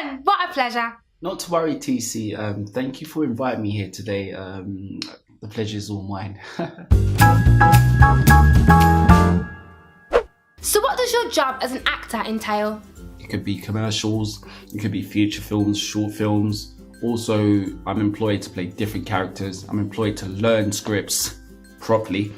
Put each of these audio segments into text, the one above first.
again. What a pleasure. Not to worry, Tee Cee. Thank you for inviting me here today. The pleasure is all mine. So what does your job as an actor entail? It could be commercials, it could be feature films, short films. Also, I'm employed to play different characters. I'm employed to learn scripts properly.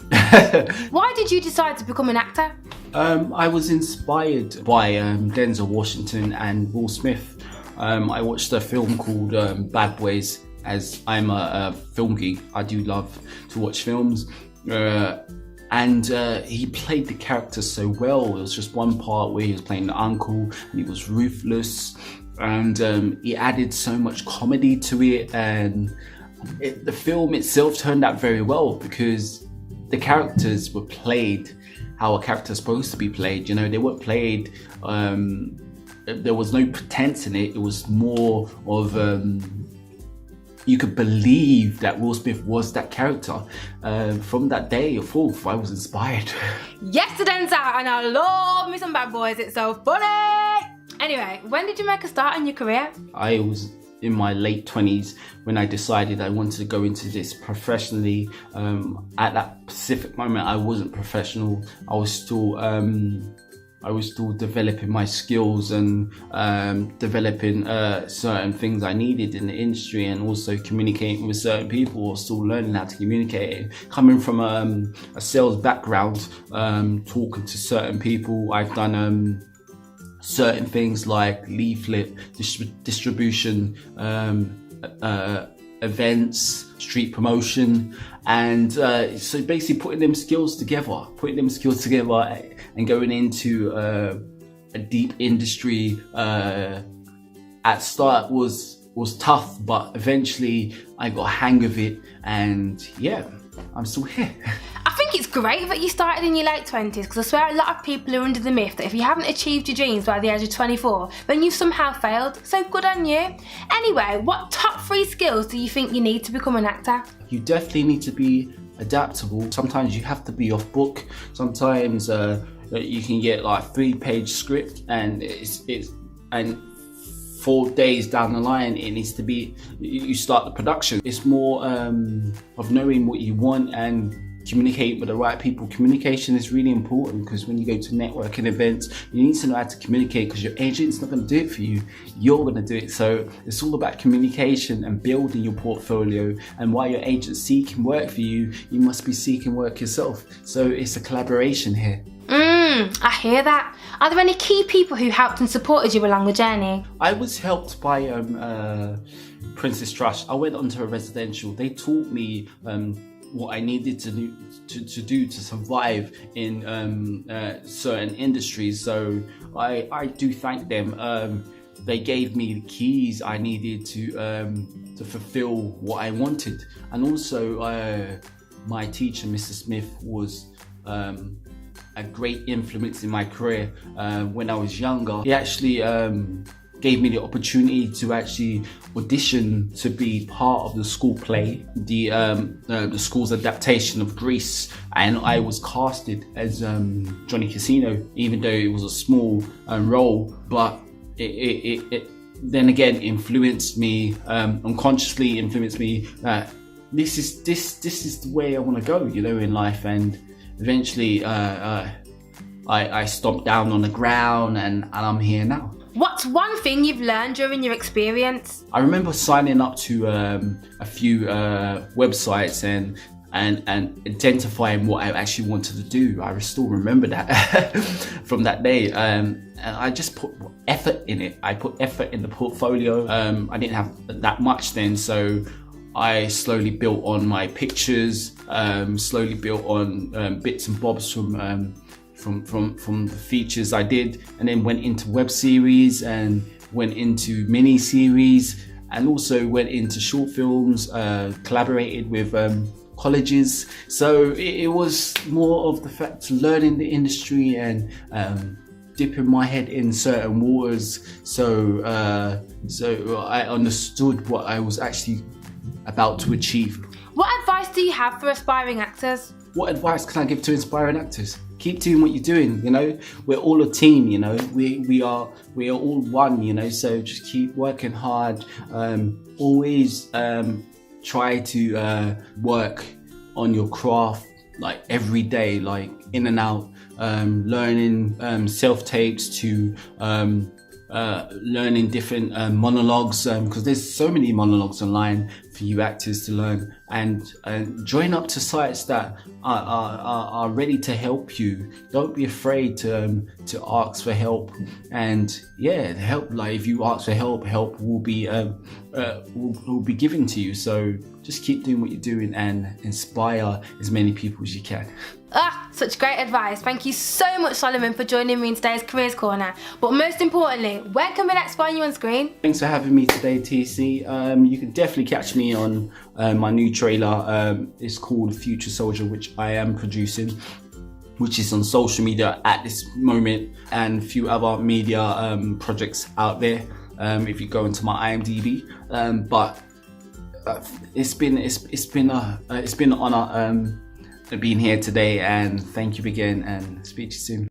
Why did you decide to become an actor? I was inspired by Denzel Washington and Will Smith. I watched a film called Bad Boys, as I'm a film geek. I do love to watch films. And he played the character so well. There was just one part where he was playing the uncle and he was ruthless, and he added so much comedy to it, and the film itself turned out very well because the characters were played how a character is supposed to be played. You know, they weren't played, there was no pretense in it. It was more of you could believe that Will Smith was that character. From that day forth, I was inspired. Yes to Denzel, and I love me some Bad Boys. It's so funny. Anyway, when did you make a start in your career? I was in my late 20s when I decided I wanted to go into this professionally. At that specific moment, I wasn't professional. I was still developing my skills and developing certain things I needed in the industry, and also communicating with certain people, or still learning how to communicate. Coming from a sales background, talking to certain people, I've done certain things like leaflet distribution, events, street promotion, and so basically putting them skills together and going into a deep industry at start was tough, but eventually I got a hang of it, and yeah, I'm still here. I think it's great that you started in your late 20s, because I swear a lot of people are under the myth that if you haven't achieved your dreams by the age of 24, then you've somehow failed. So good on you. Anyway, what top 3 skills do you think you need to become an actor? You definitely need to be adaptable. Sometimes you have to be off book. Sometimes you can get like 3-page script, and and 4 days down the line it needs to be, you start the production. It's more of knowing what you want and communicate with the right people. Communication is really important, because when you go to networking events, you need to know how to communicate, because your agent's not going to do it for you, you're going to do it. So it's all about communication and building your portfolio, and while your agent's seeking work for you, you must be seeking work yourself. So it's a collaboration here. I hear that. Are there any key people who helped and supported you along the journey? I was helped by Princess Trust. I went onto a residential. They taught me what I needed to do to survive in certain industries. So I do thank them. They gave me the keys I needed to fulfill what I wanted. And also my teacher, Mr. Smith, was a great influence in my career. When I was younger, he actually gave me the opportunity to actually audition to be part of the Skool play, the Skool's adaptation of Grease, and I was casted as Johnny Casino, even though it was a small role, but it then again influenced me, unconsciously influenced me. This is the way I want to go, you know, in life. And eventually I stomped down on the ground, and I'm here now. What's one thing you've learned during your experience? I remember signing up to a few websites and identifying what I actually wanted to do. I still remember that from that day. And I just put effort in it. I put effort in the portfolio. I didn't have that much then, so I slowly built on my pictures, slowly built on bits and bobs from the features I did, and then went into web series and went into mini series, and also went into short films, collaborated with colleges. So it was more of the fact of learning the industry and dipping my head in certain waters. So I understood what I was actually about to achieve. What advice do you have for aspiring actors? What advice can I give to aspiring actors? keep doing what you're doing. You know, we're all a team. You know, we are all one. You know, so just keep working hard. Always try to work on your craft, like every day, like in and out, learning self-tapes to learning different monologues, because there's so many monologues online for you actors to learn, and join up to sites that are ready to help you. Don't be afraid to ask for help, and yeah, help, like if you ask for help will be given to you. So just keep doing what you're doing and inspire as many people as you can. Such great advice. Thank you so much, Solomon, for joining me in today's Careers Corner. But most importantly, where can we next find you on screen? Thanks for having me today, Tee Cee. You can definitely catch me on my new trailer. It's called Future Soldier, which I am producing, which is on social media at this moment, and a few other media projects out there. If you go into my IMDb, but it's been an honor being here today, and thank you again, and speak to you soon.